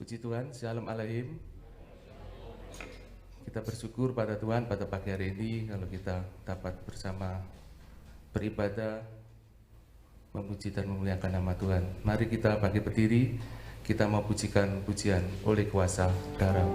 Puji Tuhan, Shalom Aleichem. Kita bersyukur pada Tuhan pada pagi hari ini kalau kita dapat bersama beribadah, memuji dan memuliakan nama Tuhan. Mari kita bangkit berdiri, kita mau pujikan pujian oleh kuasa darah.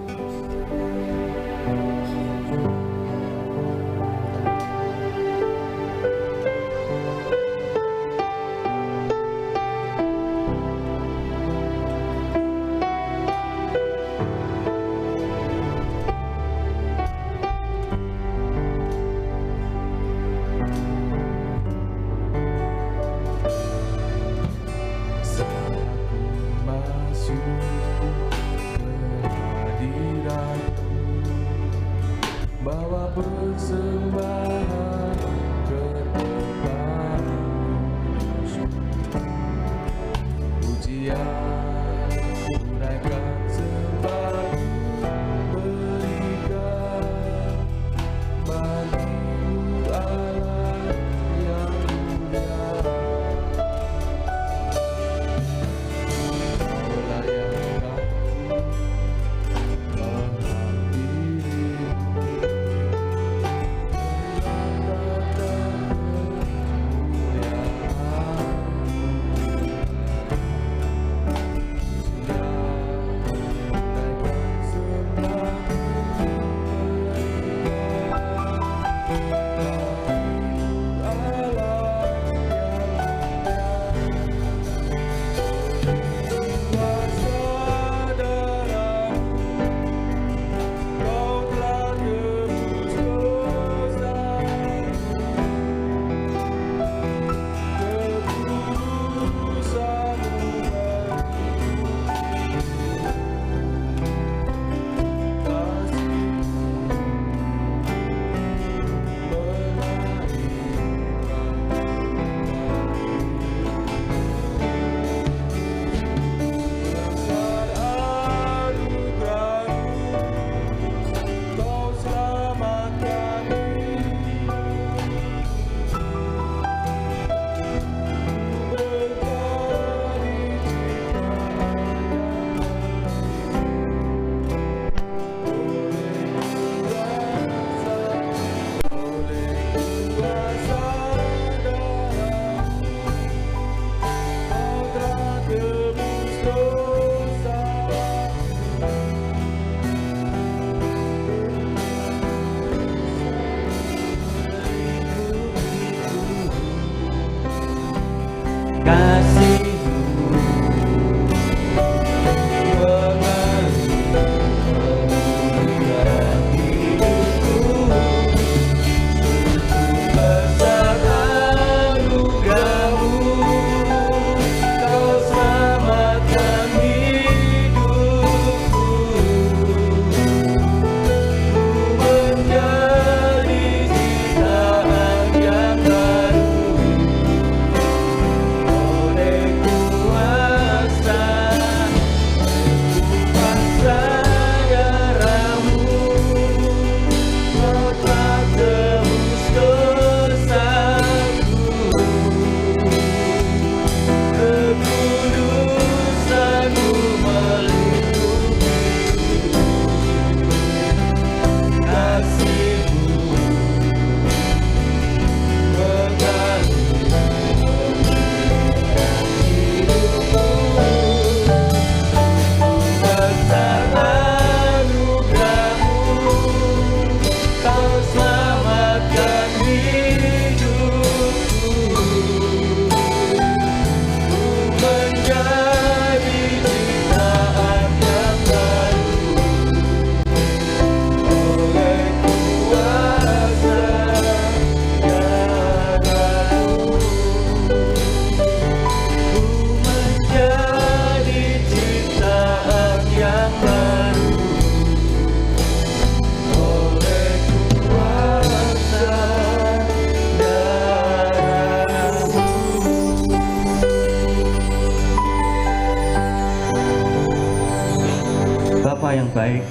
Baik,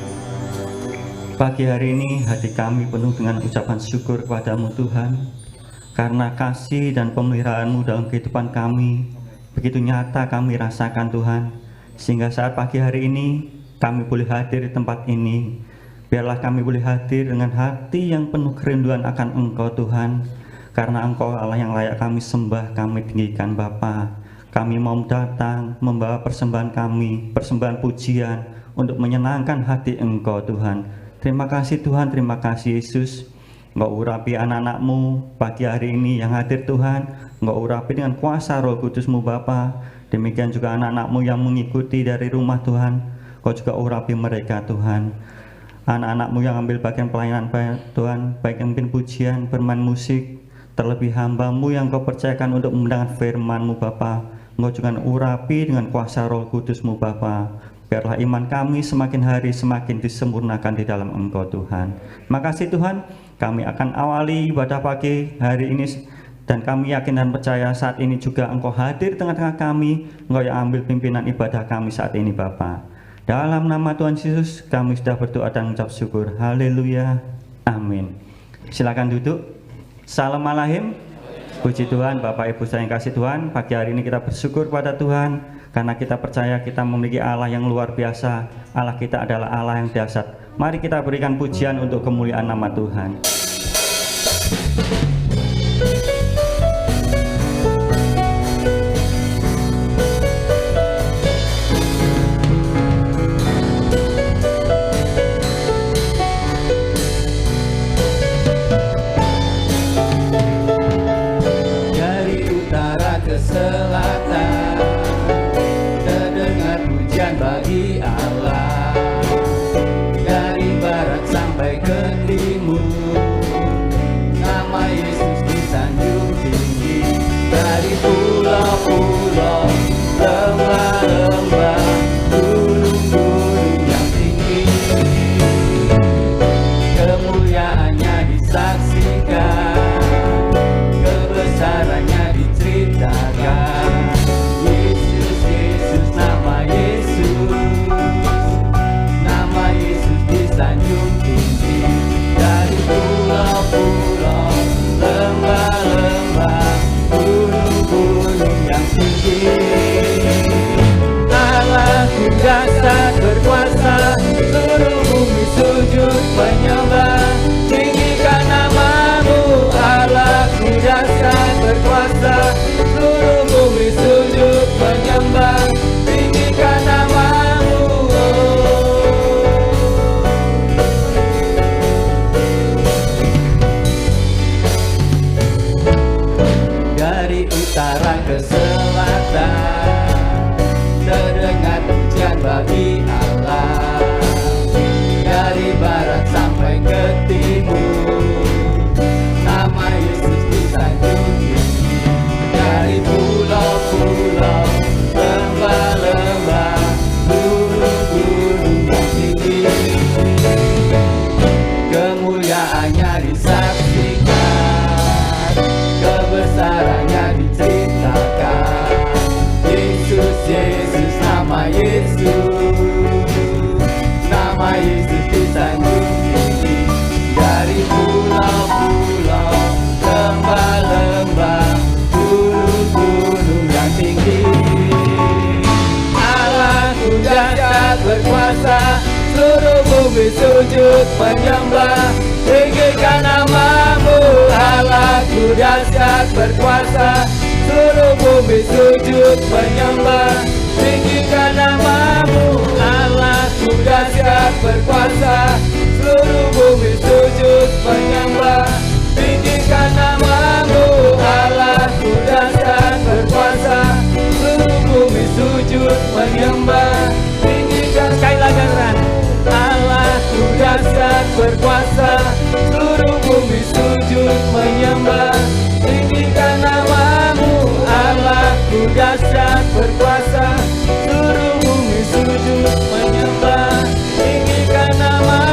pagi hari ini hati kami penuh dengan ucapan syukur kepadamu Tuhan, karena kasih dan pemeliharaanmu dalam kehidupan kami begitu nyata kami rasakan Tuhan, sehingga saat pagi hari ini kami boleh hadir di tempat ini. Biarlah kami boleh hadir dengan hati yang penuh kerinduan akan Engkau Tuhan, karena Engkau Allah yang layak kami sembah, kami tinggikan Bapa. Kami mau datang membawa persembahan kami, persembahan pujian untuk menyenangkan hati Engkau Tuhan. Terima kasih Tuhan, terima kasih Yesus. Engkau urapi anak-anak-Mu pagi hari ini yang hadir Tuhan. Engkau urapi dengan kuasa Roh Kudus-Mu Bapa. Demikian juga anak-anak-Mu yang mengikuti dari rumah Tuhan. Engkau juga urapi mereka Tuhan. Anak-anak-Mu yang ambil bagian pelayanan Tuhan, baik yang memimpin pujian, bermain musik, terlebih hamba-Mu yang Kau percayakan untuk mendengar firman-Mu Bapa. Engkau juga urapi dengan kuasa Roh Kudus-Mu Bapa. Biarlah iman kami semakin hari semakin disempurnakan di dalam Engkau Tuhan. Makasih Tuhan, kami akan awali ibadah pagi hari ini, dan kami yakin dan percaya saat ini juga Engkau hadir di tengah-tengah kami. Engkau yang ambil pimpinan ibadah kami saat ini Bapa. Dalam nama Tuhan Yesus kami sudah berdoa dan mengucap syukur. Haleluya, amin. Silakan duduk. Salam alahim. Puji Tuhan, Bapak Ibu saya yang kasih Tuhan. Pagi hari ini kita bersyukur pada Tuhan karena kita percaya kita memiliki Allah yang luar biasa. Allah kita adalah Allah yang dahsyat. Mari kita berikan pujian untuk kemuliaan nama Tuhan. Dari utara ke selatan terdengar pujian bagi Allah. Dari barat sampai ke timur nama Yesus disanjung tinggi. Dari pulau-pulau, lembah-lembah, gunung-gunung yang tinggi, kemuliaannya disaksikan, kebesarannya diceritakan. Yesus, Yesus, nama Yesus, nama Yesus disanjung tinggi. Dari pulau-pulau, lembah-lembah, gunung-gunung yang tinggi, Allahku dahsyat berkuasa, seluruh bumi sujud menyembah. Tinggikan namamu, Allahku dahsyat berkuasa, seluruh bumi sujud menyembah. Tinggikan namamu. Dari utara ke selatan terdengar pujian bagi Allah. Dari barat sampai ke timur nama Yesus disanjung tinggi. Dari pulau-pulau, lembah-lembah, gunung-gunung yang tinggi, kemuliaannya disaksikan, kebesarannya diceritakan. Yesus, Yesus, nama Yesus, nama Yesus disanjung tinggi. Dari pulau-pulau, lembah-lembah, gunung-gunung yang tinggi, Allahku dahsyat berkuasa, seluruh bumi sujud menyembah. Tinggikan namamu, Allahku dahsyat berkuasa, seluruh bumi sujud menyembah. Tinggikan namamu, Allahku dahsyat berkuasa, seluruh bumi sujud menyembah. Tinggikan namamu, Allahku dahsyat berkuasa, seluruh bumi sujud menyembah. Tinggikan sekali lagi Allahku dahsyat berkuasa, seluruh bumi sujud menyembah. Tinggikan namamu, Allahku dahsyat berkuasa, seluruh bumi sujud menyembah. Tinggikan namamu.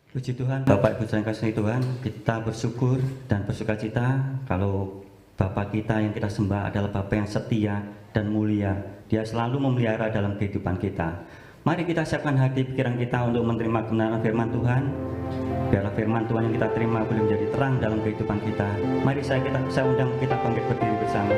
Puji Tuhan, Bapak Ibu yang kasih Tuhan, kita bersyukur dan bersukacita kalau Bapak kita yang kita sembah adalah Bapak yang setia dan mulia. Dia selalu memelihara dalam kehidupan kita. Mari kita siapkan hati pikiran kita untuk menerima kebenaran firman Tuhan. Biarlah firman Tuhan yang kita terima boleh menjadi terang dalam kehidupan kita. Mari saya undang kita bangkit berdiri bersama.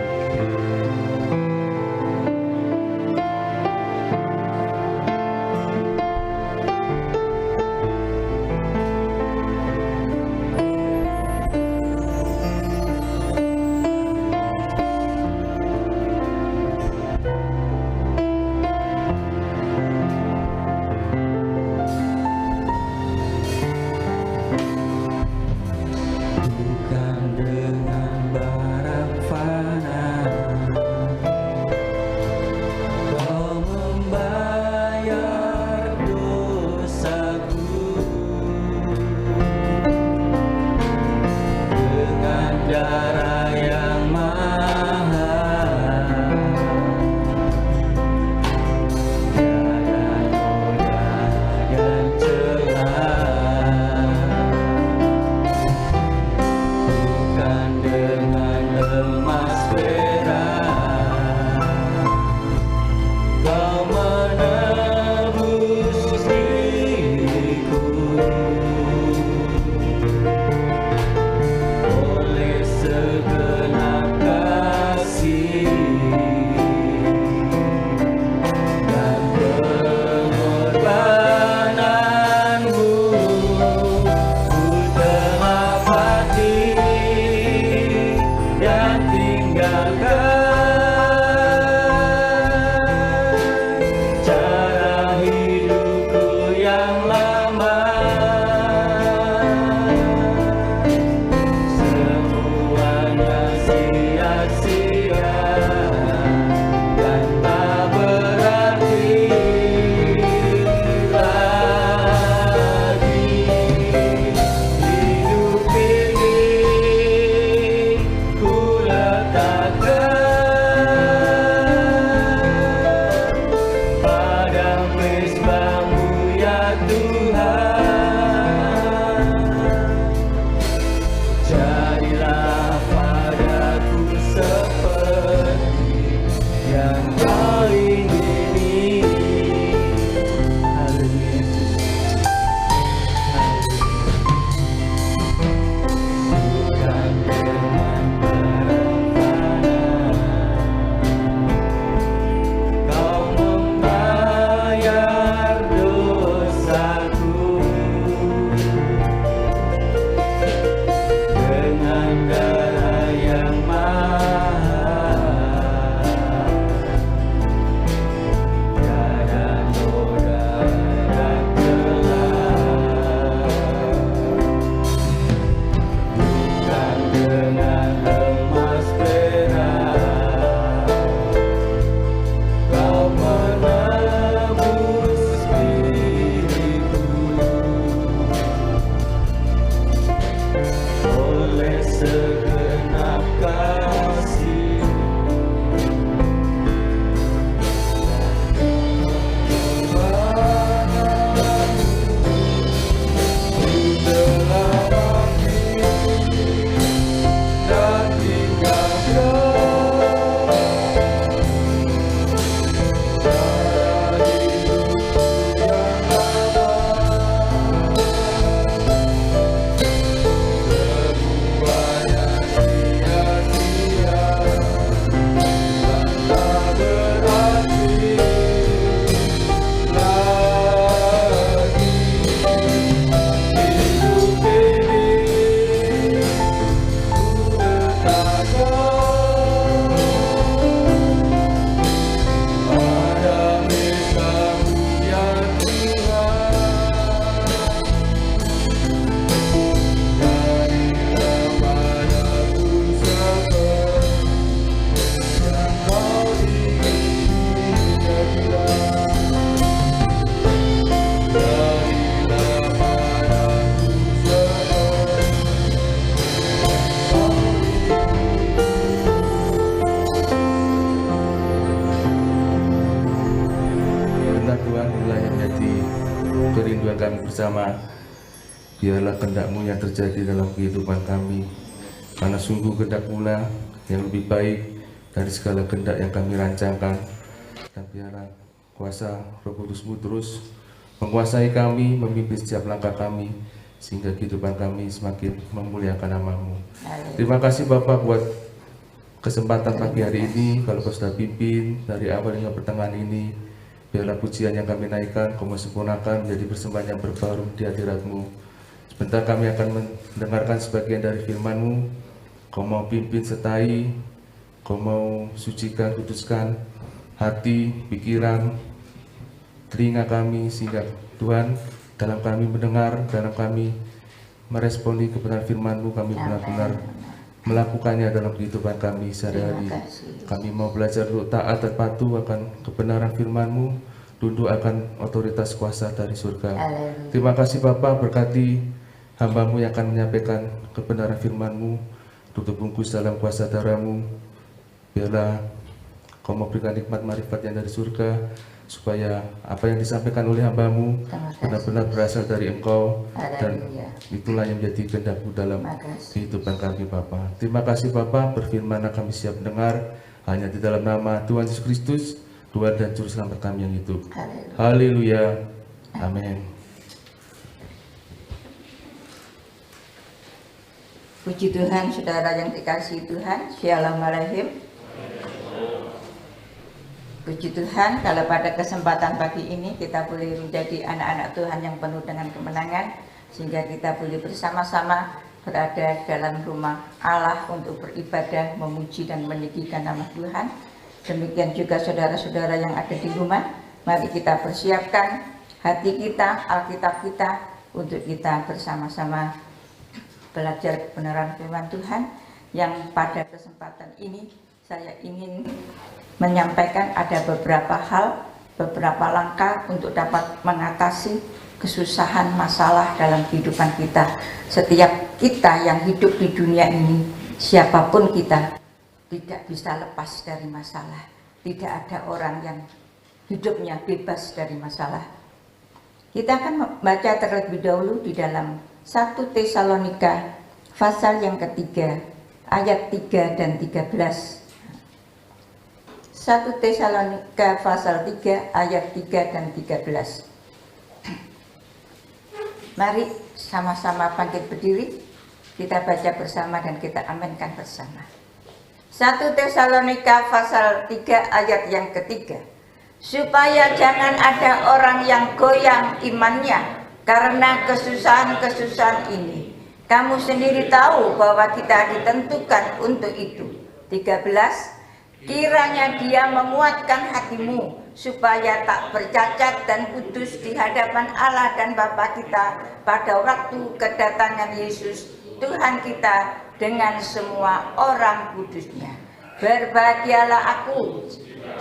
kerinduan kami bersama biarlah kehendak-Mu yang terjadi dalam kehidupan kami, karena sungguh kehendak-Mu lah yang lebih baik dari segala kehendak yang kami rancangkan. Dan biarlah kuasa Roh Kudus-Mu terus menguasai kami, memimpin setiap langkah kami, sehingga kehidupan kami semakin memuliakan nama-Mu. Terima kasih Bapak buat kesempatan pagi hari ini. Kalau Kau sudah pimpin dari awal hingga pertengahan ini, biarlah pujian yang kami naikkan Kau mau sempurnakan menjadi persembahan yang berbaru di hadirat-Mu. Sebentar kami akan mendengarkan sebagian dari firman-Mu. Kau mau pimpin sertai, Kau mau sucikan, kuduskan hati, pikiran, telinga kami, sehingga Tuhan dalam kami mendengar, dalam kami meresponi kebenaran firman-Mu, kami benar-benar melakukannya dalam kehidupan kami sehari-hari. Kami mau belajar untuk taat dan patuh akan kebenaran firman-Mu, tunduk akan otoritas kuasa dari surga. Terima kasih Bapa, berkati hamba-Mu yang akan menyampaikan kebenaran firman-Mu, tutup bungkus dalam kuasa darah-Mu. Biarlah Kau memberikan nikmat marifat yang dari surga, supaya apa yang disampaikan oleh hamba-Mu benar-benar berasal dari Engkau, dan itulah yang menjadi kehendak-Mu dalam kehidupan kami Bapa. Terima kasih Bapa, berfirman kami siap mendengar hanya di dalam nama Tuhan Yesus Kristus, Tuhan dan Juru Selamat kami yang hidup. Haleluya. Amin. Puji Tuhan, saudara yang dikasihi Tuhan. Shalom Aleichem. Puji Tuhan, kalau pada kesempatan pagi ini kita boleh menjadi anak-anak Tuhan yang penuh dengan kemenangan, sehingga kita boleh bersama-sama berada dalam rumah Allah untuk beribadah, memuji dan meninggikan nama Tuhan. Demikian juga saudara-saudara yang ada di rumah, mari kita persiapkan hati kita, Alkitab kita, untuk kita bersama-sama belajar kebenaran firman Tuhan. Yang pada kesempatan ini saya ingin menyampaikan ada beberapa hal, beberapa langkah untuk dapat mengatasi kesusahan masalah dalam kehidupan kita. Setiap kita yang hidup di dunia ini, siapapun kita, tidak bisa lepas dari masalah. Tidak ada orang yang hidupnya bebas dari masalah. Kita akan membaca terlebih dahulu di dalam 1 Tesalonika pasal yang ketiga, ayat 3 dan 13. 1 Tesalonika pasal 3 ayat 3 dan 13. Mari sama-sama bangkit berdiri, kita baca bersama dan kita aminkan bersama. 1 Tesalonika pasal 3 ayat yang ketiga. Supaya jangan ada orang yang goyang imannya karena kesusahan-kesusahan ini. Kamu sendiri tahu bahwa kita ditentukan untuk itu. 13. Kiranya Dia menguatkan hatimu supaya tak bercacat dan kudus di hadapan Allah dan Bapa kita pada waktu kedatangan Yesus Tuhan kita dengan semua orang kudusnya. Berbahagialah aku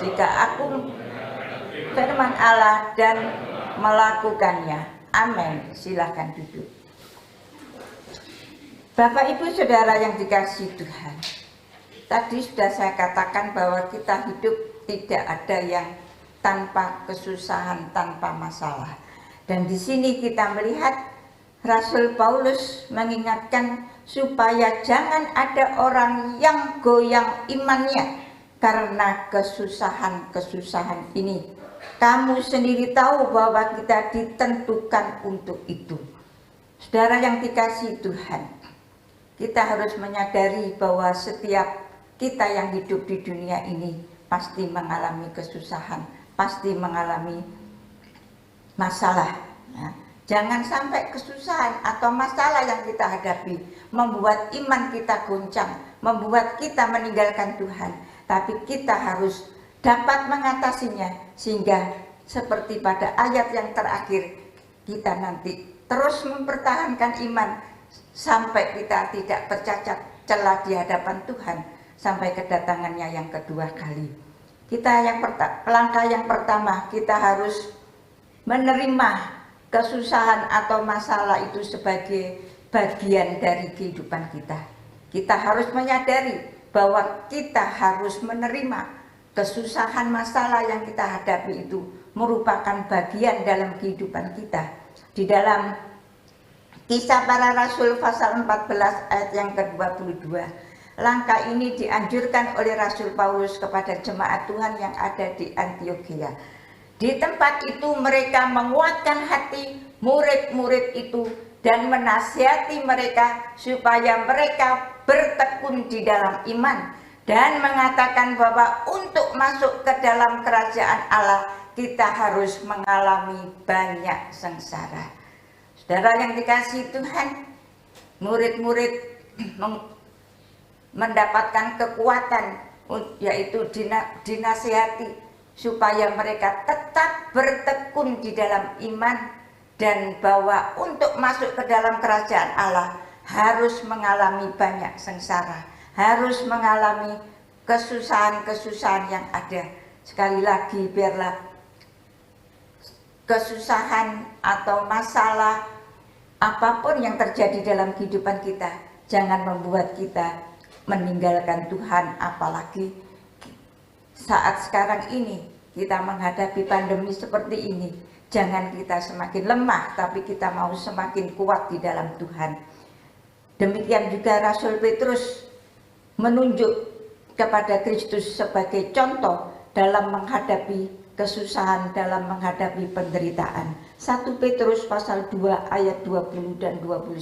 jika aku firman Allah dan melakukannya. Amin. Silakan duduk. Bapak Ibu Saudara yang dikasihi Tuhan, tadi sudah saya katakan bahwa kita hidup tidak ada yang tanpa kesusahan, tanpa masalah. Dan di sini kita melihat Rasul Paulus mengingatkan supaya jangan ada orang yang goyang imannya karena kesusahan-kesusahan ini. Kamu sendiri tahu bahwa kita ditentukan untuk itu. Saudara yang dikasihi Tuhan, kita harus menyadari bahwa setiap kita yang hidup di dunia ini pasti mengalami kesusahan, pasti mengalami masalah. Ya. Jangan sampai kesusahan atau masalah yang kita hadapi membuat iman kita goncang, membuat kita meninggalkan Tuhan. Tapi kita harus dapat mengatasinya, sehingga seperti pada ayat yang terakhir, kita nanti terus mempertahankan iman sampai kita tidak bercacat celah di hadapan Tuhan, sampai kedatangannya yang kedua kali. Langkah yang pertama, kita harus menerima kesusahan atau masalah itu sebagai bagian dari kehidupan kita. Kita harus menyadari bahwa kita harus menerima kesusahan masalah yang kita hadapi itu merupakan bagian dalam kehidupan kita. Di dalam Kisah Para Rasul pasal 14 ayat yang ke-22. Langkah ini dianjurkan oleh Rasul Paulus kepada jemaat Tuhan yang ada di Antiokhia. Di tempat itu mereka menguatkan hati murid-murid itu dan menasihati mereka supaya mereka bertekun di dalam iman dan mengatakan bahwa untuk masuk ke dalam kerajaan Allah kita harus mengalami banyak sengsara. Saudara yang dikasihi Tuhan, murid-murid mendapatkan kekuatan, yaitu dinasihati supaya mereka tetap bertekun di dalam iman dan bahwa untuk masuk ke dalam kerajaan Allah harus mengalami banyak sengsara, harus mengalami kesusahan-kesusahan yang ada. Sekali lagi, biarlah kesusahan atau masalah apapun yang terjadi dalam kehidupan kita jangan membuat kita meninggalkan Tuhan, apalagi saat sekarang ini kita menghadapi pandemi seperti ini. Jangan kita semakin lemah, tapi kita mau semakin kuat di dalam Tuhan. Demikian juga Rasul Petrus menunjuk kepada Kristus sebagai contoh dalam menghadapi kesusahan, dalam menghadapi penderitaan. 1 Petrus pasal 2 ayat 20 dan 21.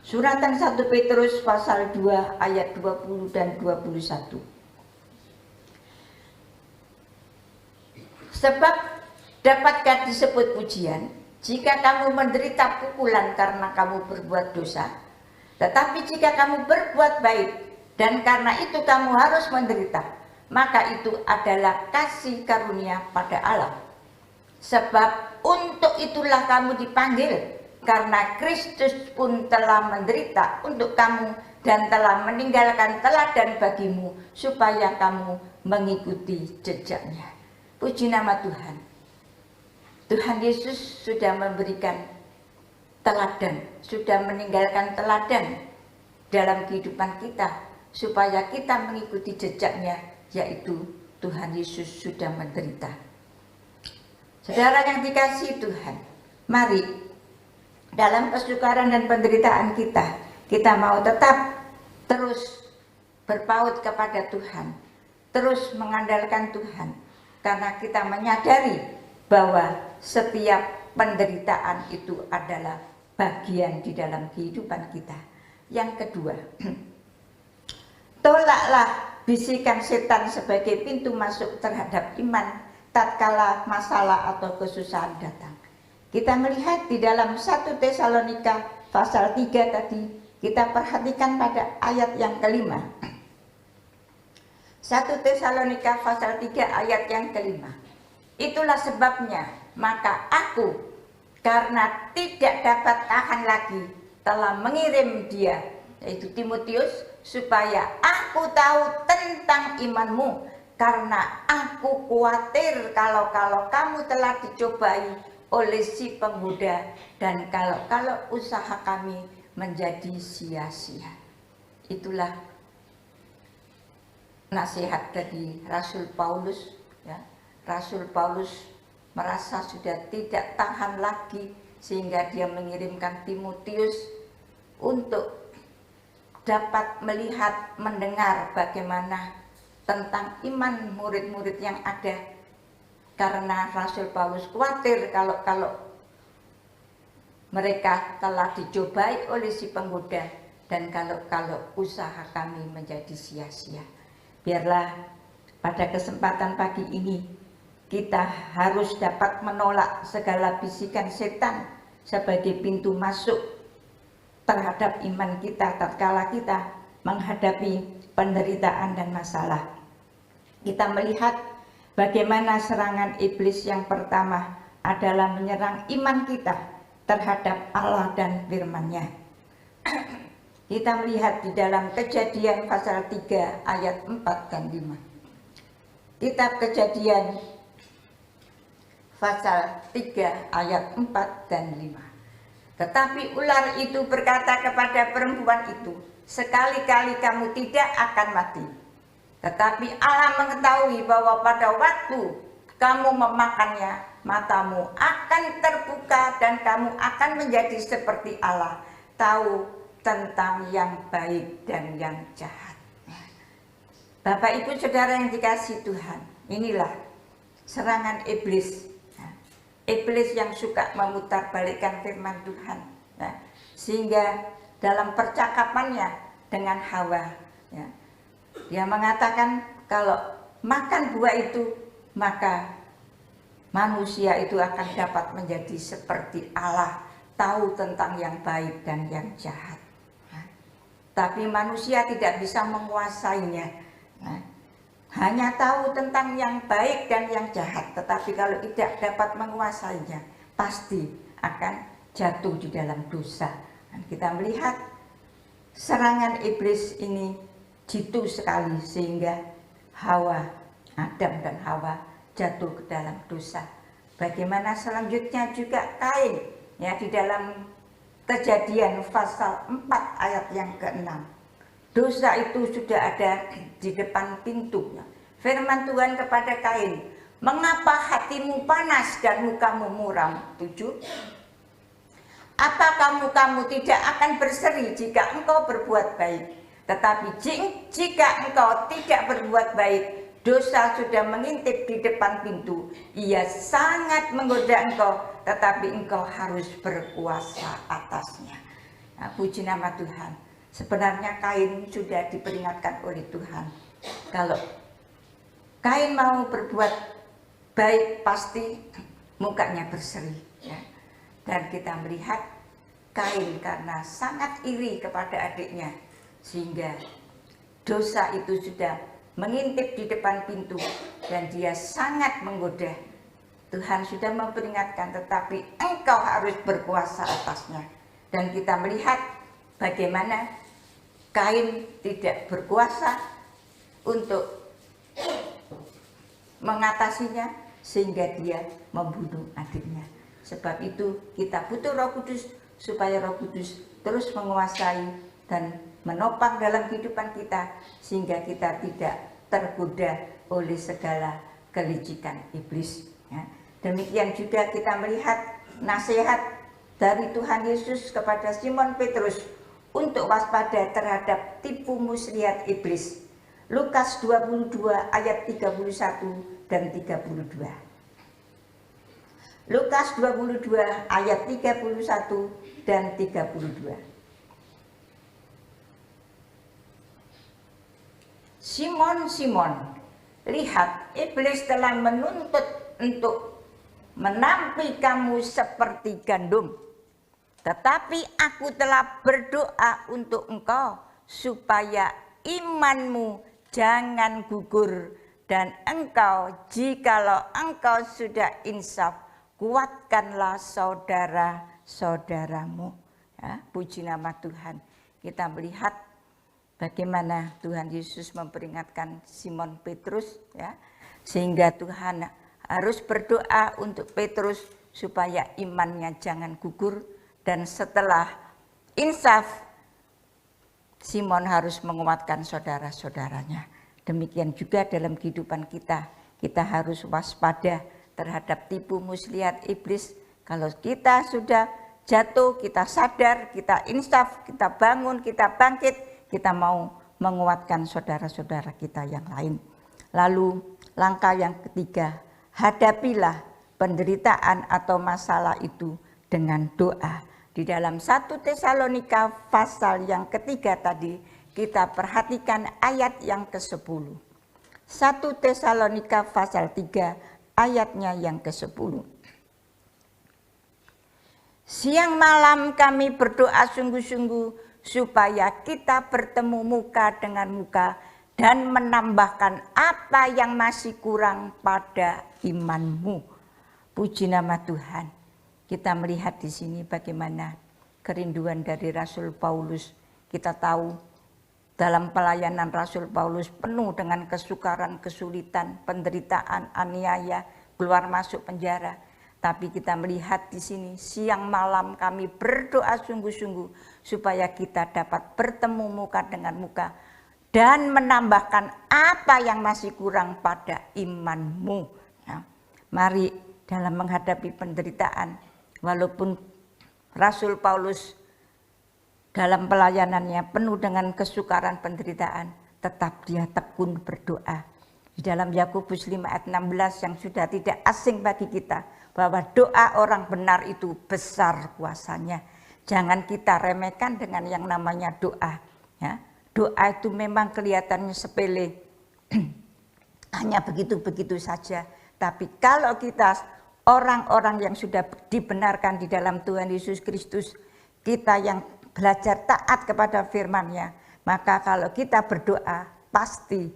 Suratan 1 Petrus pasal 2 ayat 20 dan 21. Sebab dapatkah disebut pujian jika kamu menderita pukulan karena kamu berbuat dosa? Tetapi jika kamu berbuat baik dan karena itu kamu harus menderita, maka itu adalah kasih karunia pada Allah. Sebab untuk itulah kamu dipanggil, karena Kristus pun telah menderita untuk kamu dan telah meninggalkan teladan bagimu supaya kamu mengikuti jejaknya. Puji nama Tuhan. Tuhan Yesus sudah memberikan teladan, sudah meninggalkan teladan dalam kehidupan kita supaya kita mengikuti jejaknya, yaitu Tuhan Yesus sudah menderita. Saudara yang dikasihi Tuhan, mari dalam kesukaran dan penderitaan kita mau tetap terus berpaut kepada Tuhan, terus mengandalkan Tuhan, karena kita menyadari bahwa setiap penderitaan itu adalah bagian di dalam kehidupan kita. Yang kedua, tolaklah bisikan setan sebagai pintu masuk terhadap iman tatkala masalah atau kesusahan datang. Kita melihat di dalam 1 Tesalonika pasal 3 tadi, kita perhatikan pada ayat yang kelima. 1 Tesalonika pasal 3 ayat yang kelima. Itulah sebabnya, maka aku karena tidak dapat tahan lagi telah mengirim dia, yaitu Timotius, supaya aku tahu tentang imanmu, karena aku khawatir kalau kamu telah dicobai oleh si penggoda dan kalau usaha kami menjadi sia-sia. Itulah nasihat dari Rasul Paulus, ya. Rasul Paulus merasa sudah tidak tahan lagi sehingga dia mengirimkan Timotius untuk dapat melihat, mendengar bagaimana tentang iman murid-murid yang ada, karena Rasul Paulus khawatir kalau mereka telah dicobai oleh si penggoda dan kalau usaha kami menjadi sia-sia. Biarlah pada kesempatan pagi ini kita harus dapat menolak segala bisikan setan sebagai pintu masuk terhadap iman kita tatkala kita menghadapi penderitaan dan masalah. Kita melihat bagaimana serangan iblis yang pertama adalah menyerang iman kita terhadap Allah dan firman-Nya. Kita melihat di dalam Kejadian pasal 3 ayat 4 dan 5. Kitab Kejadian pasal 3 ayat 4 dan 5. Tetapi ular itu berkata kepada perempuan itu, sekali-kali kamu tidak akan mati. Tetapi Allah mengetahui bahwa pada waktu kamu memakannya, matamu akan terbuka dan kamu akan menjadi seperti Allah, tahu tentang yang baik dan yang jahat. Bapak Ibu Saudara yang dikasihi Tuhan, inilah serangan iblis. Iblis yang suka memutarbalikkan firman Tuhan, sehingga dalam percakapannya dengan Hawa, dia mengatakan kalau makan buah itu maka manusia itu akan dapat menjadi seperti Allah, tahu tentang yang baik dan yang jahat. Tapi manusia tidak bisa menguasainya. Hanya tahu tentang yang baik dan yang jahat, tetapi kalau tidak dapat menguasainya, pasti akan jatuh di dalam dosa. Dan kita melihat serangan iblis ini jitu sekali sehingga Adam dan Hawa jatuh ke dalam dosa. Bagaimana selanjutnya juga Kain, di dalam Kejadian pasal 4 ayat yang ke-6. Dosa itu sudah ada di depan pintu. Firman Tuhan kepada Kain, mengapa hatimu panas dan mukamu muram? 7. Apakah mukamu tidak akan berseri jika engkau berbuat baik? Tetapi jika engkau tidak berbuat baik, dosa sudah mengintip di depan pintu. Ia sangat menggoda engkau, tetapi engkau harus berkuasa atasnya. Nah, puji nama Tuhan. Sebenarnya Kain sudah diperingatkan oleh Tuhan. Kalau Kain mau berbuat baik, pasti mukanya berseri. Dan kita melihat Kain karena sangat iri kepada adiknya, sehingga dosa itu sudah mengintip di depan pintu dan dia sangat menggoda. Tuhan sudah memperingatkan, tetapi engkau harus berkuasa atasnya. Dan kita melihat bagaimana Kain tidak berkuasa untuk mengatasinya, sehingga dia membunuh adiknya. Sebab itu kita butuh Roh Kudus, supaya Roh Kudus terus menguasai dan menopang dalam kehidupan kita, sehingga kita tidak tergoda oleh segala kelicikan iblis. Demikian juga kita melihat nasihat dari Tuhan Yesus kepada Simon Petrus untuk waspada terhadap tipu muslihat iblis. Lukas 22 ayat 31 dan 32. Lukas 22 ayat 31 dan 32. Simon, Simon, lihat iblis telah menuntut untuk menampi kamu seperti gandum. Tetapi aku telah berdoa untuk engkau supaya imanmu jangan gugur, dan engkau, jikalau engkau sudah insaf, kuatkanlah saudara-saudaramu. Puji nama Tuhan. Kita melihat bagaimana Tuhan Yesus memperingatkan Simon Petrus, sehingga Tuhan harus berdoa untuk Petrus supaya imannya jangan gugur, dan setelah insaf Simon harus menguatkan saudara-saudaranya. Demikian juga dalam kehidupan kita, kita harus waspada terhadap tipu muslihat iblis. Kalau kita sudah jatuh, kita sadar, kita insaf, kita bangun, kita bangkit, kita mau menguatkan saudara-saudara kita yang lain. Lalu langkah yang ketiga, hadapilah penderitaan atau masalah itu dengan doa. Di dalam 1 Tesalonika pasal yang ketiga tadi, kita perhatikan ayat yang ke-10. 1 Tesalonika pasal 3 ayatnya yang ke-10. Siang malam kami berdoa sungguh-sungguh supaya kita bertemu muka dengan muka dan menambahkan apa yang masih kurang pada imanmu. Puji nama Tuhan. Kita melihat di sini bagaimana kerinduan dari Rasul Paulus. Kita tahu dalam pelayanan Rasul Paulus penuh dengan kesukaran, kesulitan, penderitaan, aniaya, keluar masuk penjara. Tapi kita melihat di sini siang malam kami berdoa sungguh-sungguh supaya kita dapat bertemu muka dengan muka dan menambahkan apa yang masih kurang pada imanmu. Mari dalam menghadapi penderitaan. Walaupun Rasul Paulus dalam pelayanannya penuh dengan kesukaran penderitaan, tetap dia tekun berdoa. Di dalam Yakobus 5 ayat 16 yang sudah tidak asing bagi kita, bahwa doa orang benar itu besar kuasanya. Jangan kita remehkan dengan yang namanya doa. Ya. Doa itu memang kelihatannya sepele, hanya begitu-begitu saja. Tapi kalau kita orang-orang yang sudah dibenarkan di dalam Tuhan Yesus Kristus, kita yang belajar taat kepada firman-Nya, maka kalau kita berdoa pasti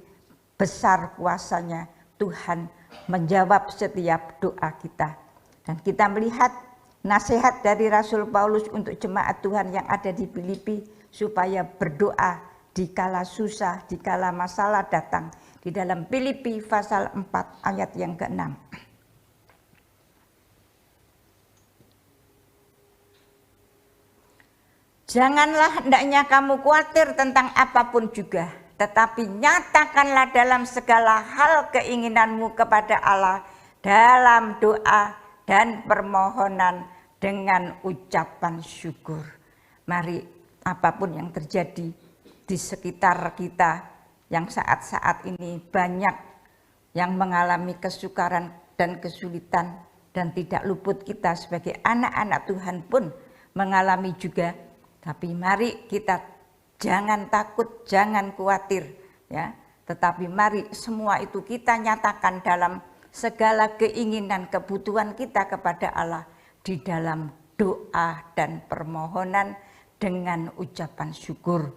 besar kuasanya Tuhan menjawab setiap doa kita. Dan kita melihat nasihat dari Rasul Paulus untuk jemaat Tuhan yang ada di Filipi supaya berdoa di kala susah, di kala masalah datang. Di dalam Filipi pasal 4 ayat yang ke-6. Janganlah hendaknya kamu khawatir tentang apapun juga, tetapi nyatakanlah dalam segala hal keinginanmu kepada Allah dalam doa dan permohonan dengan ucapan syukur. Mari apapun yang terjadi di sekitar kita yang saat-saat ini banyak yang mengalami kesukaran dan kesulitan, dan tidak luput kita sebagai anak-anak Tuhan pun mengalami juga. Tapi mari kita jangan takut, jangan khawatir, ya. Tetapi mari semua itu kita nyatakan dalam segala keinginan, kebutuhan kita kepada Allah di dalam doa dan permohonan dengan ucapan syukur.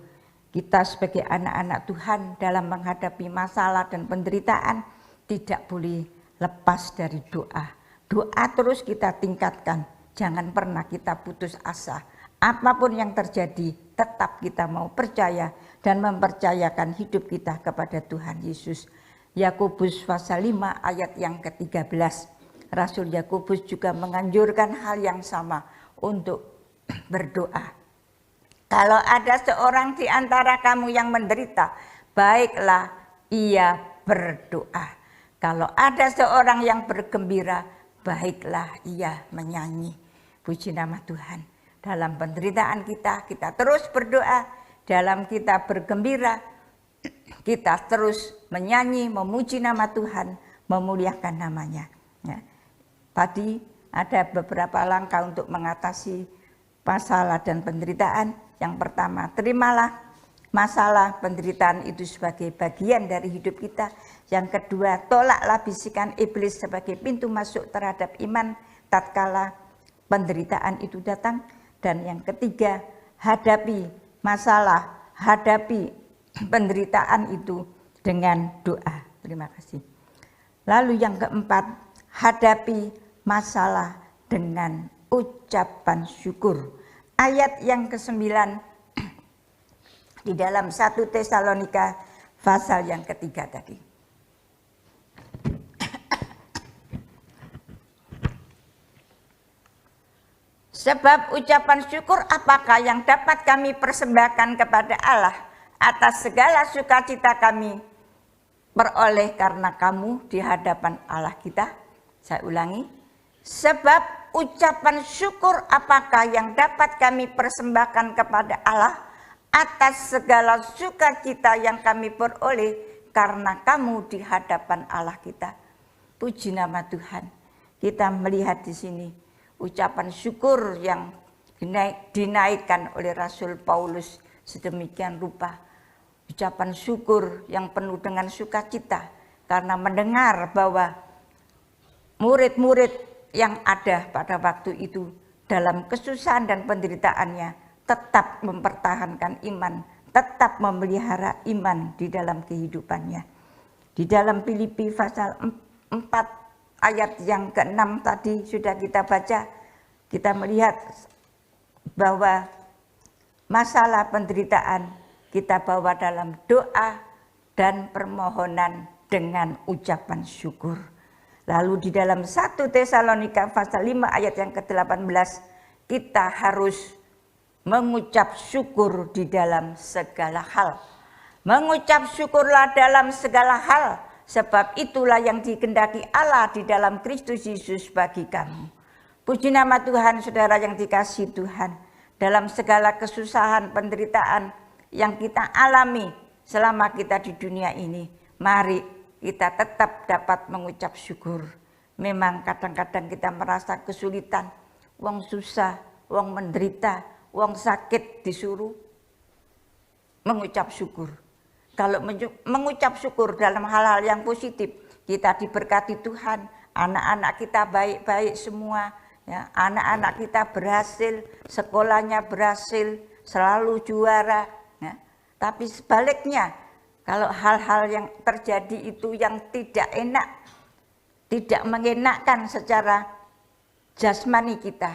Kita sebagai anak-anak Tuhan dalam menghadapi masalah dan penderitaan tidak boleh lepas dari doa. Doa terus kita tingkatkan, jangan pernah kita putus asa. Apapun yang terjadi, tetap kita mau percaya dan mempercayakan hidup kita kepada Tuhan Yesus. Yakobus pasal 5 ayat yang ke-13. Rasul Yakobus juga menganjurkan hal yang sama untuk berdoa. Kalau ada seorang di antara kamu yang menderita, baiklah ia berdoa. Kalau ada seorang yang bergembira, baiklah ia menyanyi. Puji nama Tuhan. Dalam penderitaan kita terus berdoa. Dalam kita bergembira, kita terus menyanyi, memuji nama Tuhan, memuliakan namanya. Ya. Tadi ada beberapa langkah untuk mengatasi masalah dan penderitaan. Yang pertama, terimalah masalah penderitaan itu sebagai bagian dari hidup kita. Yang kedua, tolaklah bisikan iblis sebagai pintu masuk terhadap iman tatkala penderitaan itu datang. Dan yang ketiga, hadapi masalah, hadapi penderitaan itu dengan doa. Terima kasih. Lalu yang keempat, hadapi masalah dengan ucapan syukur. Ayat yang ke-9 di dalam 1 Tesalonika pasal yang ketiga tadi. Sebab ucapan syukur apakah yang dapat kami persembahkan kepada Allah atas segala sukacita kami peroleh karena kamu di hadapan Allah kita. Saya ulangi. Sebab ucapan syukur apakah yang dapat kami persembahkan kepada Allah atas segala sukacita yang kami peroleh karena kamu di hadapan Allah kita. Puji nama Tuhan. Kita melihat di sini ucapan syukur yang dinaikkan oleh Rasul Paulus sedemikian rupa. Ucapan syukur yang penuh dengan sukacita karena mendengar bahwa murid-murid yang ada pada waktu itu dalam kesusahan dan penderitaannya tetap mempertahankan iman, tetap memelihara iman di dalam kehidupannya. Di dalam Filipi pasal 4 ayat yang ke-6 tadi sudah kita baca, kita melihat bahwa masalah penderitaan kita bawa dalam doa dan permohonan dengan ucapan syukur. Lalu di dalam 1 Tesalonika pasal 5 ayat yang ke-18, kita harus mengucap syukur di dalam segala hal. Mengucap syukurlah dalam segala hal, sebab itulah yang dikehendaki Allah di dalam Kristus Yesus bagi kamu. Puji nama Tuhan, saudara yang dikasihi Tuhan. Dalam segala kesusahan, penderitaan yang kita alami selama kita di dunia ini, mari kita tetap dapat mengucap syukur. Memang kadang-kadang kita merasa kesulitan, wong susah, wong menderita, wong sakit, disuruh mengucap syukur. Kalau mengucap syukur dalam hal-hal yang positif, kita diberkati Tuhan, anak-anak kita baik-baik semua, ya, anak-anak kita berhasil, sekolahnya berhasil, selalu juara. Ya. Tapi sebaliknya, kalau hal-hal yang terjadi itu yang tidak enak, tidak mengenakkan secara jasmani kita,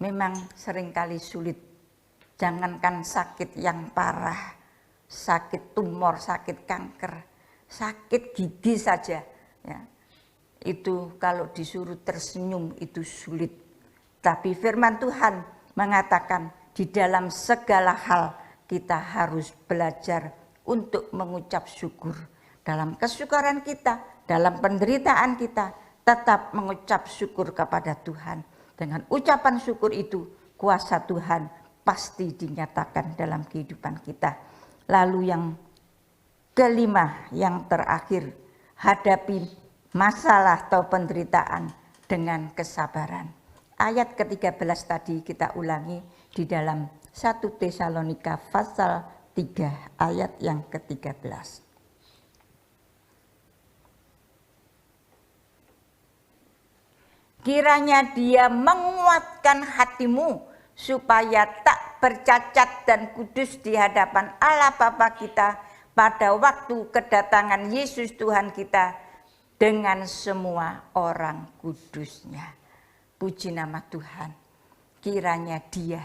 memang seringkali sulit. Jangankan sakit yang parah, sakit tumor, sakit kanker, sakit gigi saja, ya, itu kalau disuruh tersenyum itu sulit. Tapi firman Tuhan mengatakan di dalam segala hal kita harus belajar untuk mengucap syukur. Dalam kesyukuran kita, dalam penderitaan kita, tetap mengucap syukur kepada Tuhan. Dengan ucapan syukur itu, kuasa Tuhan pasti dinyatakan dalam kehidupan kita. Lalu yang kelima, yang terakhir, hadapi masalah atau penderitaan dengan kesabaran. Ayat ke-13 tadi kita ulangi di dalam 1 Tesalonika pasal 3 ayat yang ke-13. Kiranya Dia menguatkan hatimu supaya tak bercacat dan kudus di hadapan Allah Bapa kita pada waktu kedatangan Yesus Tuhan kita dengan semua orang kudusnya. Puji nama Tuhan. Kiranya Dia,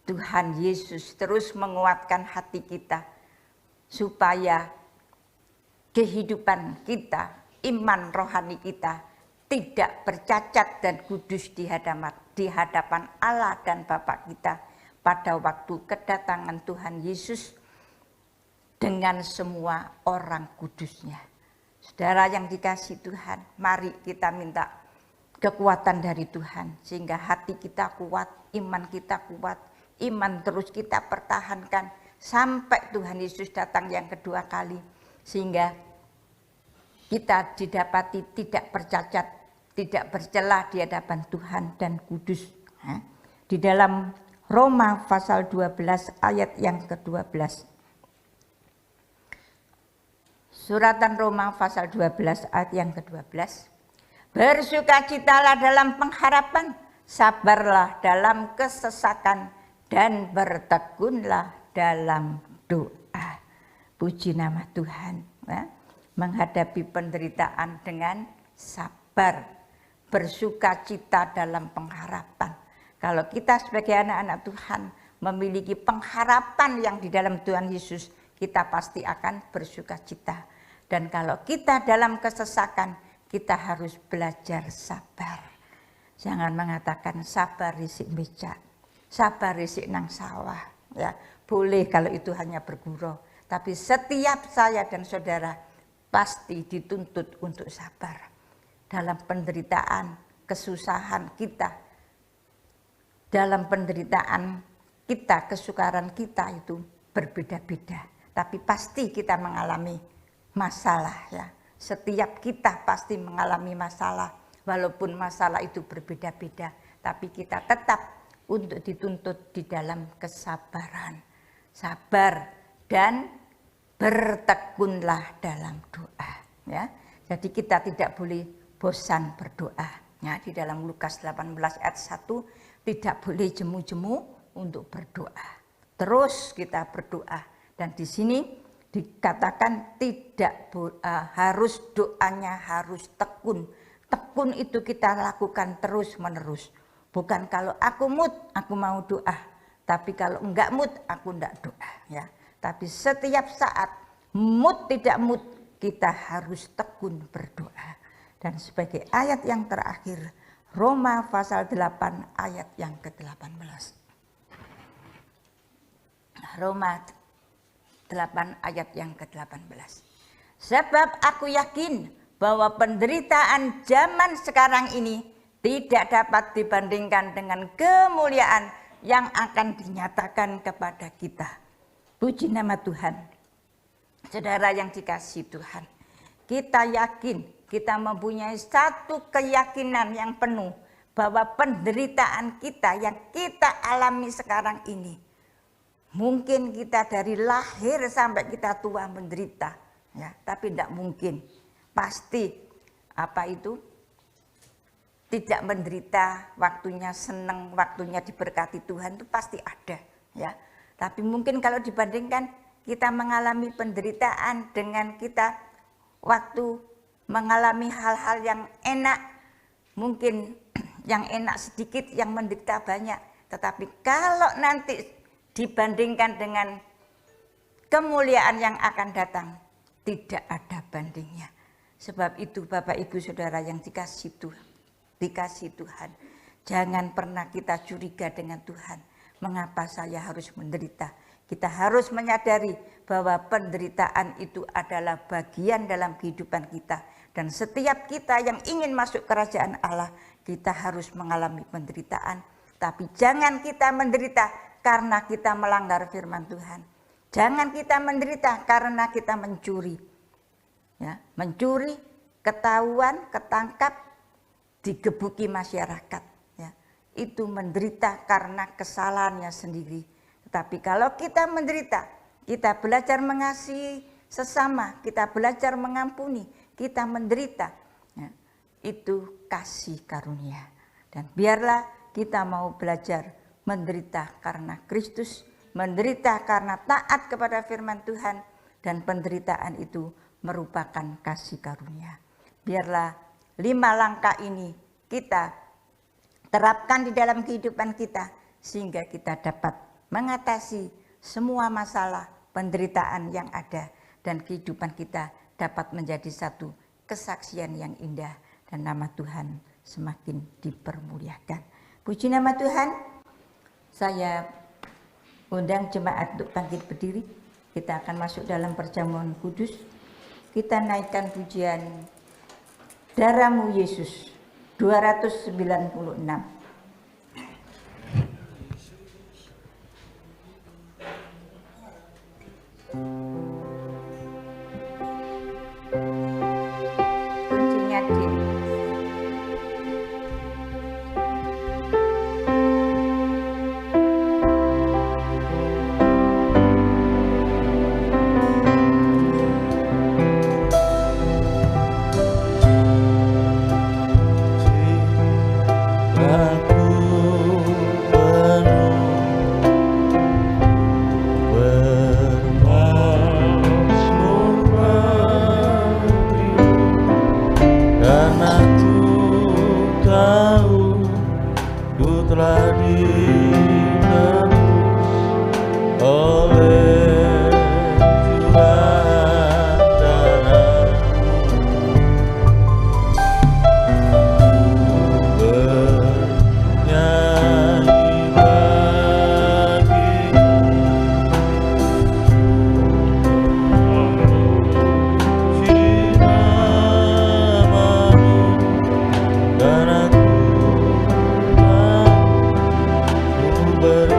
Tuhan Yesus, terus menguatkan hati kita supaya kehidupan kita, iman rohani kita tidak bercacat dan kudus di hadapan Allah dan Bapa kita pada waktu kedatangan Tuhan Yesus dengan semua orang kudusnya. Saudara yang dikasihi Tuhan, mari kita minta kekuatan dari Tuhan sehingga hati kita kuat, iman kita kuat, iman terus kita pertahankan sampai Tuhan Yesus datang yang kedua kali, sehingga kita didapati tidak bercacat, tidak bercelah di hadapan Tuhan dan kudus. Di dalam Roma pasal 12 ayat yang ke-12. Suratan Roma pasal 12 ayat yang ke-12. Bersukacitalah dalam pengharapan, sabarlah dalam kesesakan, dan bertekunlah dalam doa. Puji nama Tuhan. Ya. Menghadapi penderitaan dengan sabar, bersukacita dalam pengharapan. Kalau kita sebagai anak-anak Tuhan memiliki pengharapan yang di dalam Tuhan Yesus, kita pasti akan bersukacita. Dan kalau kita dalam kesesakan, kita harus belajar sabar. Jangan mengatakan sabar risik becak, sabar risik nang sawah. Ya, boleh kalau itu hanya bergurau. Tapi setiap saya dan saudara pasti dituntut untuk sabar. Dalam penderitaan, kesusahan kita, dalam penderitaan kita, kesukaran kita itu berbeda-beda. Tapi pasti kita mengalami masalah, ya. Setiap kita pasti mengalami masalah, walaupun masalah itu berbeda-beda. Tapi kita tetap untuk dituntut di dalam kesabaran. Sabar dan bertekunlah dalam doa, ya. Jadi kita tidak boleh bosan berdoa. Ya, di dalam Lukas 18 ayat 1 tidak boleh jemu-jemu untuk berdoa. Terus kita berdoa, dan di sini dikatakan tidak harus doanya harus tekun. Tekun itu kita lakukan terus-menerus. Bukan kalau aku mood aku mau doa, tapi kalau enggak mood aku enggak doa, ya. Tapi setiap saat mood tidak mood kita harus tekun berdoa. Dan sebagai ayat yang terakhir, Roma pasal 8 ayat yang ke-18. Roma 8 ayat yang ke-18. Sebab aku yakin bahwa penderitaan zaman sekarang ini tidak dapat dibandingkan dengan kemuliaan yang akan dinyatakan kepada kita. Puji nama Tuhan. Saudara yang dikasihi Tuhan, kita yakin, kita mempunyai satu keyakinan yang penuh bahwa penderitaan kita yang kita alami sekarang ini, mungkin kita dari lahir sampai kita tua menderita, ya, tapi tidak mungkin pasti tidak menderita, waktunya senang, waktunya diberkati Tuhan itu pasti ada, ya. Tapi mungkin kalau dibandingkan kita mengalami penderitaan dengan kita waktu mengalami hal-hal yang enak, mungkin yang enak sedikit, yang menderita banyak. Tetapi kalau nanti dibandingkan dengan kemuliaan yang akan datang, tidak ada bandingnya. Sebab itu Bapak Ibu Saudara yang dikasihi Tuhan, jangan pernah kita curiga dengan Tuhan. Mengapa saya harus menderita? Kita harus menyadari bahwa penderitaan itu adalah bagian dalam kehidupan kita. Dan setiap kita yang ingin masuk kerajaan Allah, kita harus mengalami penderitaan. Tapi jangan kita menderita karena kita melanggar firman Tuhan. Jangan kita menderita karena kita mencuri. Ya, mencuri, ketahuan, ketangkap, digebuki masyarakat. Ya, itu menderita karena kesalahannya sendiri. Tetapi kalau kita menderita, kita belajar mengasihi sesama, kita belajar mengampuni, kita menderita, ya, itu kasih karunia. Dan biarlah kita mau belajar menderita karena Kristus, menderita karena taat kepada firman Tuhan, dan penderitaan itu merupakan kasih karunia. Biarlah 5 langkah ini kita terapkan di dalam kehidupan kita, sehingga kita dapat mengatasi semua masalah penderitaan yang ada, dan kehidupan kita dapat menjadi satu kesaksian yang indah, dan nama Tuhan semakin dipermuliakan. Puji nama Tuhan. Saya undang jemaat untuk bangkit berdiri. Kita akan masuk dalam perjamuan kudus. Kita naikkan pujian Darahmu Yesus 296. Kuncinya D. Berkenalan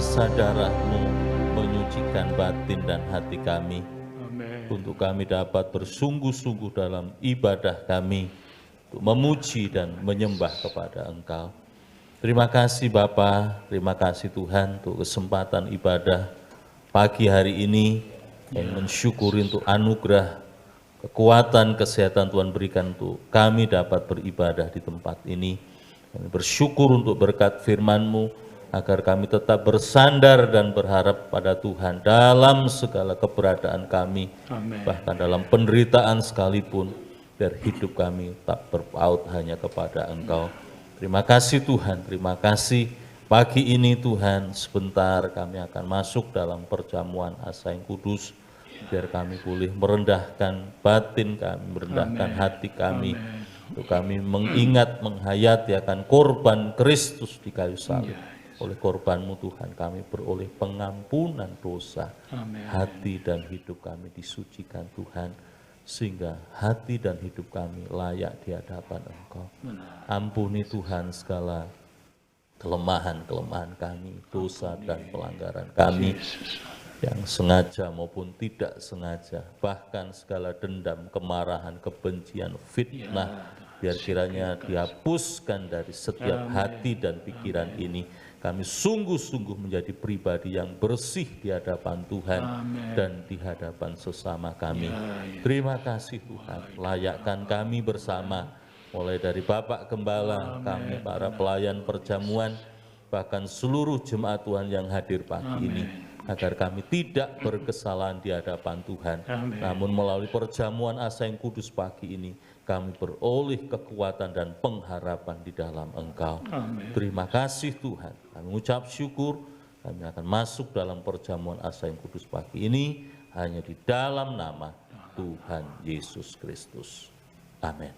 kuasa darah-Mu menyucikan batin dan hati kami, untuk kami dapat bersungguh-sungguh dalam ibadah kami, untuk memuji dan menyembah kepada Engkau. Terima kasih Bapa, terima kasih Tuhan untuk kesempatan ibadah pagi hari ini, yang mensyukuri untuk anugerah, kekuatan, kesehatan Tuhan berikan untuk kami dapat beribadah di tempat ini. Kami bersyukur untuk berkat firman-Mu, agar kami tetap bersandar dan berharap pada Tuhan dalam segala keberadaan kami, bahkan dalam penderitaan sekalipun, biar hidup kami tak berpaut hanya kepada Engkau. Terima kasih Tuhan, terima kasih. Pagi ini Tuhan, sebentar kami akan masuk dalam perjamuan asa yang kudus, biar kami boleh merendahkan batin kami, merendahkan hati kami, untuk kami mengingat, menghayati akan korban Kristus di kayu salib. Oleh korban-Mu Tuhan, kami beroleh pengampunan dosa. Hati dan hidup kami disucikan Tuhan, sehingga hati dan hidup kami layak di hadapan Engkau. Ampuni Tuhan segala kelemahan-kelemahan kami, dosa dan pelanggaran kami, yang sengaja maupun tidak sengaja, bahkan segala dendam, kemarahan, kebencian, fitnah, biar kiranya dihapuskan dari setiap hati dan pikiran ini. Kami sungguh-sungguh menjadi pribadi yang bersih di hadapan Tuhan dan di hadapan sesama kami. Terima kasih Tuhan, layakkan kami bersama, mulai dari Bapak Gembala, kami para pelayan perjamuan, bahkan seluruh jemaat Tuhan yang hadir pagi ini, agar kami tidak berkesalahan di hadapan Tuhan, namun melalui perjamuan asa yang kudus pagi ini, kami beroleh kekuatan dan pengharapan di dalam Engkau. Terima kasih Tuhan, kami ucap syukur, kami akan masuk dalam perjamuan asa yang kudus pagi ini, hanya di dalam nama Tuhan Yesus Kristus. Amin.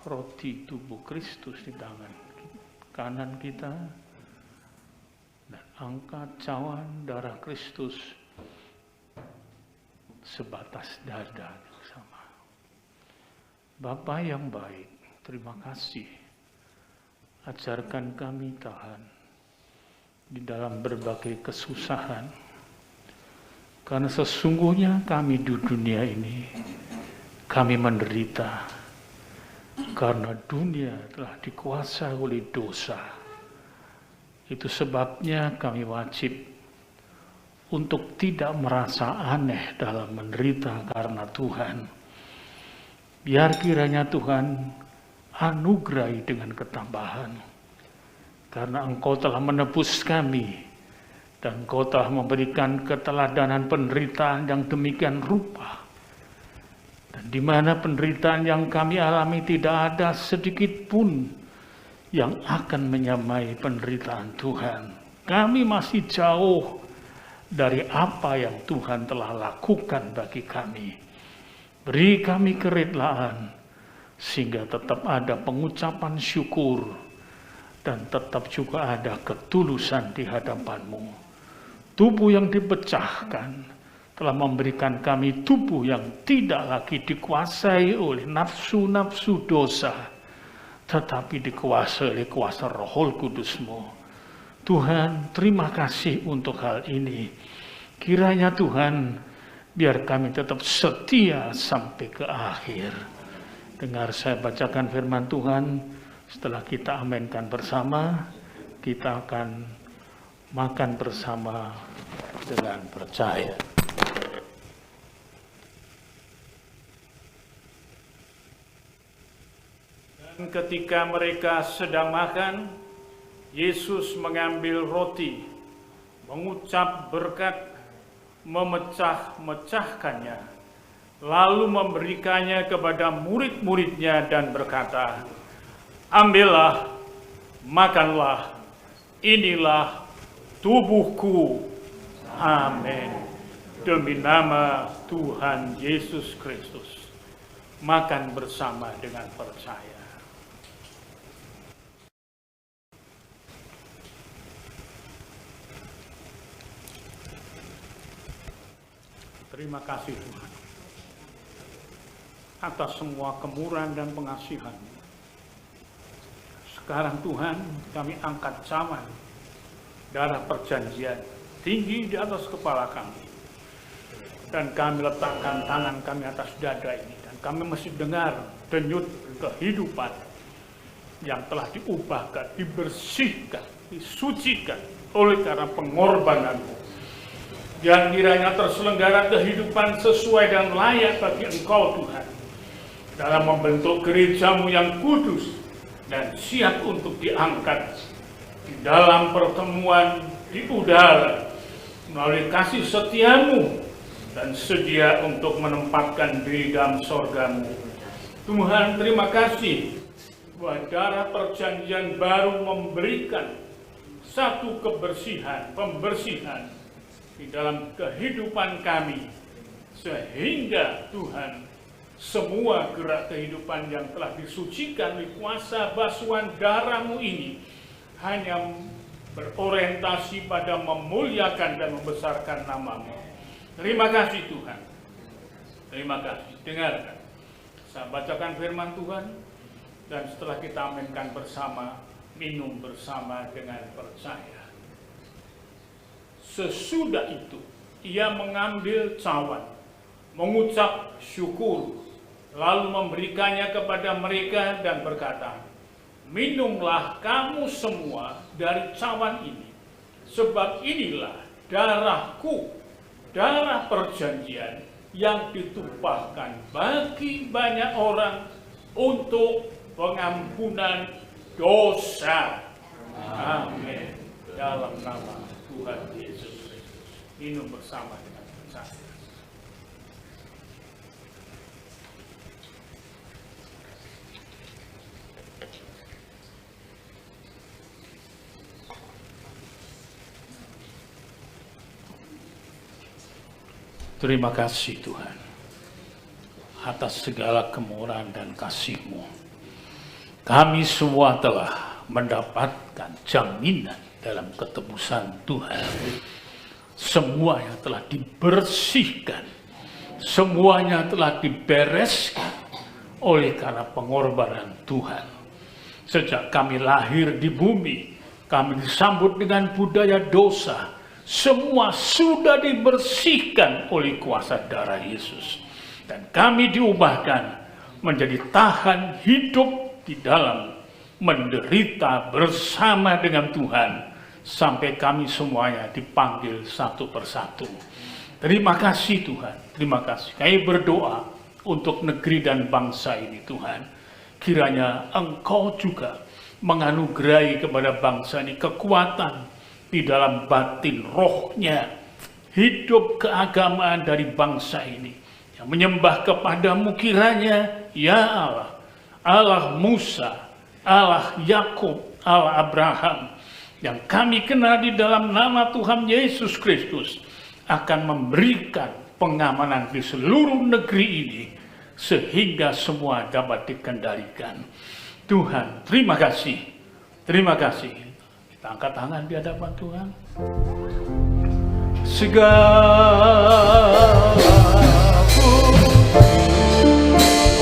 roti tubuh Kristus di tangan kanan kita, dan angkat cawan darah Kristus sebatas dada bersama. Bapa yang baik, terima kasih. Ajarkan kami tahan di dalam berbagai kesusahan, karena sesungguhnya kami di dunia ini, kami menderita karena dunia telah dikuasai oleh dosa. Itu sebabnya kami wajib untuk tidak merasa aneh dalam menderita karena Tuhan. Biar kiranya Tuhan anugerahi dengan ketambahan, karena Engkau telah menebus kami, dan Engkau telah memberikan keteladanan penderitaan yang demikian rupa. Dan di mana penderitaan yang kami alami tidak ada sedikit pun yang akan menyamai penderitaan Tuhan. Kami masih jauh dari apa yang Tuhan telah lakukan bagi kami. Beri kami kerelaan, sehingga tetap ada pengucapan syukur, dan tetap juga ada ketulusan di hadapan-Mu. Tubuh yang dipecahkan telah memberikan kami tubuh yang tidak lagi dikuasai oleh nafsu-nafsu dosa, tetapi dikuasai oleh kuasa Roh Kudus-Mu. Tuhan, terima kasih untuk hal ini. Kiranya Tuhan, biar kami tetap setia sampai ke akhir. Dengar saya bacakan firman Tuhan, setelah kita amenkan bersama, kita akan makan bersama dengan percaya. Dan ketika mereka sedang makan, Yesus mengambil roti, mengucap berkat, memecah-mecahkannya, lalu memberikannya kepada murid-muridnya dan berkata, "Ambillah, makanlah, inilah tubuhku." Amin. Demi nama Tuhan Yesus Kristus, makan bersama dengan percaya. Terima kasih Tuhan atas semua kemurahan dan pengasihan. Sekarang Tuhan, kami angkat cawan darah perjanjian tinggi di atas kepala kami, dan kami letakkan tangan kami atas dada ini, dan kami masih dengar denyut kehidupan yang telah diubahkan, dibersihkan, disucikan oleh karena pengorbanan-Mu. Yang kiranya terselenggara kehidupan sesuai dan layak bagi Engkau Tuhan, dalam membentuk gereja-Mu yang kudus dan siap untuk diangkat di dalam pertemuan di udara melalui kasih setia-Mu, dan sedia untuk menempatkan diri dalam sorga-Mu. Tuhan, terima kasih bahwa darah perjanjian baru memberikan satu kebersihan, pembersihan di dalam kehidupan kami, sehingga Tuhan, semua gerak kehidupan yang telah disucikan oleh kuasa basuhan darah-Mu ini hanya berorientasi pada memuliakan dan membesarkan nama-Mu. Terima kasih Tuhan. Terima kasih. Dengarkan. Saya bacakan firman Tuhan, dan setelah kita amenkan bersama, minum bersama dengan percaya. Sesudah itu, ia mengambil cawan, mengucap syukur, lalu memberikannya kepada mereka dan berkata, "Minumlah kamu semua dari cawan ini, sebab inilah darah-Ku, darah perjanjian yang ditumpahkan bagi banyak orang untuk pengampunan dosa." Amin. Dalam nama Tuhan Yesus Kristus. Minum bersama dengan percaya. Terima kasih Tuhan atas segala kemurahan dan kasih-Mu. Kami semua telah mendapatkan jaminan dalam ketebusan Tuhan. Semuanya telah dibersihkan, semuanya telah dibereskan oleh karena pengorbanan Tuhan. Sejak kami lahir di bumi, kami disambut dengan budaya dosa. Semua sudah dibersihkan oleh kuasa darah Yesus. Dan kami diubahkan menjadi tahan hidup di dalam menderita bersama dengan Tuhan. Sampai kami semuanya dipanggil satu persatu. Terima kasih Tuhan, terima kasih. Kami berdoa untuk negeri dan bangsa ini Tuhan. Kiranya Engkau juga menganugerahi kepada bangsa ini kekuatan di dalam batin rohnya, hidup keagamaan dari bangsa ini yang menyembah kepadamu kiranya ya Allah, Allah Musa, Allah Yakub, Allah Abraham yang kami kenal di dalam nama Tuhan Yesus Kristus akan memberikan pengamanan di seluruh negeri ini sehingga semua dapat dikendalikan. Tuhan, terima kasih. Terima kasih. Kita angkat tangan di hadapan Tuhan. Segala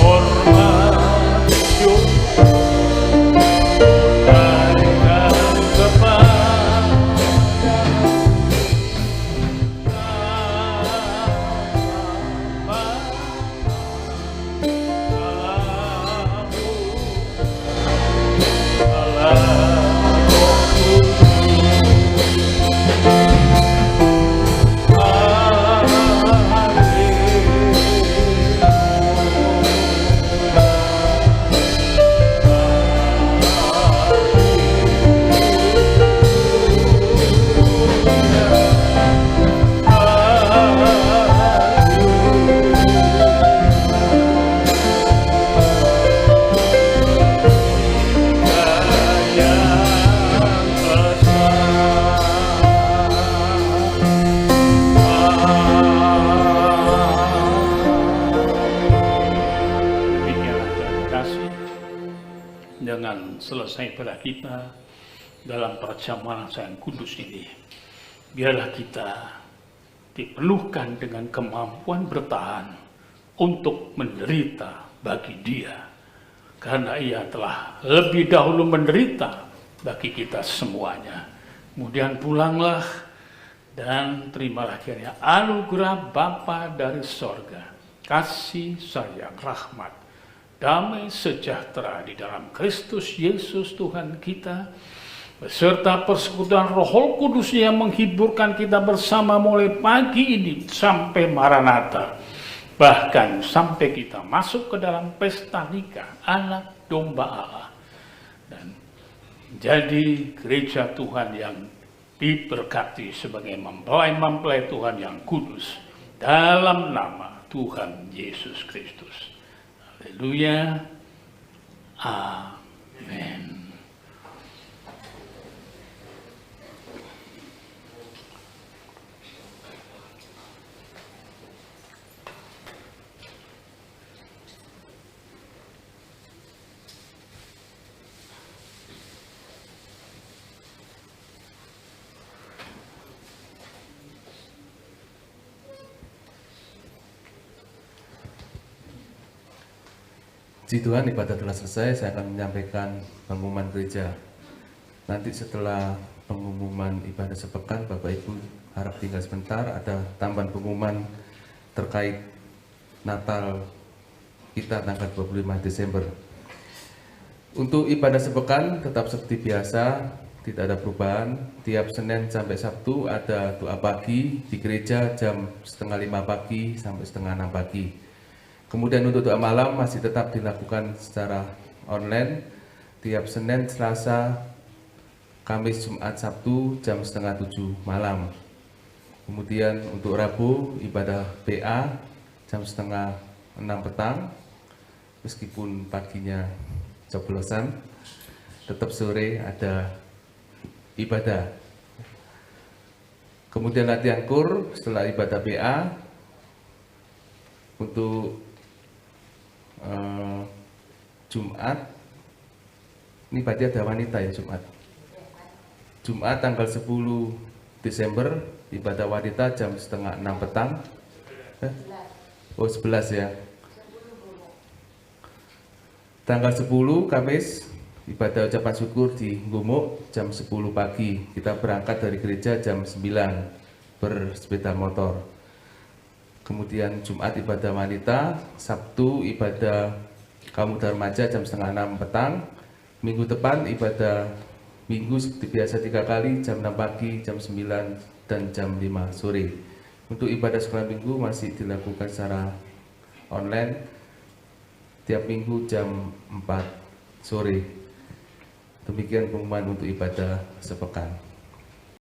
hormat selesai pada kita dalam perjamuan yang kudus ini. Biarlah kita dipenuhkan dengan kemampuan bertahan untuk menderita bagi Dia, karena Ia telah lebih dahulu menderita bagi kita semuanya. Kemudian pulanglah dan terimalah kiranya anugerah Bapa dari sorga, kasih sayang, rahmat, damai sejahtera di dalam Kristus Yesus Tuhan kita, beserta persekutuan Roh Kudus yang menghiburkan kita bersama mulai pagi ini sampai Maranatha, bahkan sampai kita masuk ke dalam pesta nikah anak domba Allah, dan jadi gereja Tuhan yang diberkati sebagai mempelai-mempelai Tuhan yang kudus dalam nama Tuhan Yesus Kristus. Haleluya. Amin. Puji Tuhan, ibadah telah selesai. Saya akan menyampaikan pengumuman gereja. Nanti setelah pengumuman ibadah sepekan, Bapak Ibu harap tinggal sebentar, ada tambahan pengumuman terkait Natal kita tanggal 25 Desember. Untuk ibadah sepekan tetap seperti biasa, tidak ada perubahan. Tiap Senin sampai Sabtu ada doa pagi di gereja jam 4:30 pagi sampai 5:30 pagi. Kemudian untuk doa malam masih tetap dilakukan secara online tiap Senin, Selasa, Kamis, Jumat, Sabtu jam 6:30 malam. Kemudian untuk Rabu ibadah PA jam 5:30 petang, meskipun paginya coblosan, tetap sore ada ibadah. Kemudian latihan kur setelah ibadah PA untuk Jumat Ini berarti ada wanita ya Jumat. Jumat tanggal 10 Desember ibadah wanita jam setengah 6 petang. Oh 11 ya. Tanggal 10 Kamis ibadah ucapan syukur di Gumuk jam 10 pagi. Kita berangkat dari gereja jam 9 bersepeda motor. Kemudian Jumat ibadah wanita, Sabtu ibadah kaum muda remaja jam setengah 6 petang. Minggu depan ibadah minggu seperti biasa 3 kali, jam 6 pagi, jam 9 dan jam 5 sore. Untuk ibadah sekolah minggu masih dilakukan secara online tiap minggu jam 4 sore. Demikian pengumuman untuk ibadah sepekan.